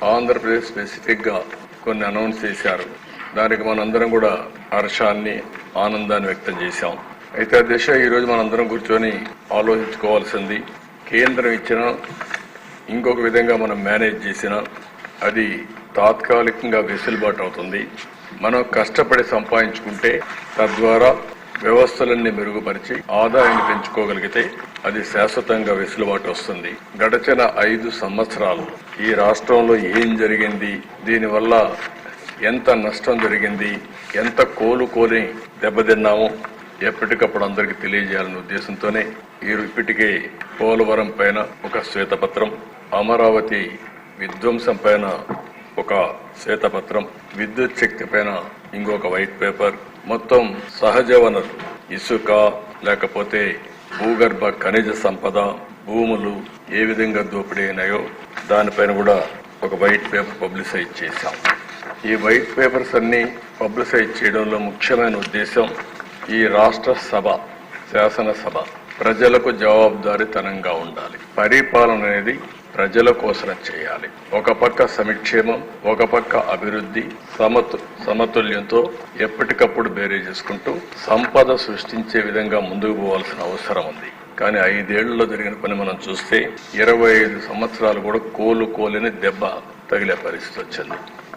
Andhra Pradesh specific గా కొన్ని announce చేశారు. దానికి మనందరం కూడా హర్షాన్ని, ఆనందాన్ని వ్యక్తం చేశాం. అయితే ఆ దిశ ఈరోజు మనందరం కూర్చొని ఆలోచించుకోవాల్సింది. కేంద్రం ఇచ్చిన ఇంకొక విధంగా మనం మేనేజ్ చేసిన అది తాత్కాలికంగా వెసులుబాటు అవుతుంది. మనం కష్టపడి సంపాదించుకుంటే తద్వారా వ్యవస్థలన్నీ మెరుగుపరిచి ఆదాయాన్ని పెంచుకోగలిగితే అది శాశ్వతంగా వెసులుబాటు వస్తుంది. గడచిన 5 సంవత్సరాలు ఈ రాష్ట్రంలో ఏం జరిగింది, దీనివల్ల ఎంత నష్టం జరిగింది, ఎంత కోలుకొని దెబ్బతిన్నామో ఎప్పటికప్పుడు అందరికీ తెలియజేయాలనే ఉద్దేశంతోనే ఇప్పటికే పోలవరం పైన ఒక శ్వేతపత్రం, అమరావతి విధ్వంసం పైన ఒక శ్వేతపత్రం, విద్యుత్ శక్తి పైన ఇంకొక వైట్ పేపర్, మొత్తం సహజ వనరు ఇసుక లేకపోతే భూగర్భ ఖనిజ సంపద, భూములు ఏ విధంగా దోపిడీ అయినాయో దానిపైన కూడా ఒక వైట్ పేపర్ పబ్లిసైజ్ చేశాం. ఈ వైట్ పేపర్స్ అన్ని పబ్లిసైజ్ చేయడంలో ముఖ్యమైన ఉద్దేశం ఈ రాష్ట్ర సభ, శాసనసభ ప్రజలకు జవాబుదారీతనంగా ఉండాలి. పరిపాలన అనేది ప్రజల కోసం చేయాలి. ఒక పక్క సంక్షేమం, ఒక పక్క అభివృద్ధి సమతుల్యంతో ఎప్పటికప్పుడు బేరీ చేసుకుంటూ సంపద సృష్టించే విధంగా ముందుకు పోవాల్సిన అవసరం ఉంది. కానీ 5 ఏళ్లలో జరిగిన పని మనం చూస్తే 25 సంవత్సరాలు కూడా కోలుకోలేని దెబ్బ తగిలే పరిస్థితి వచ్చింది.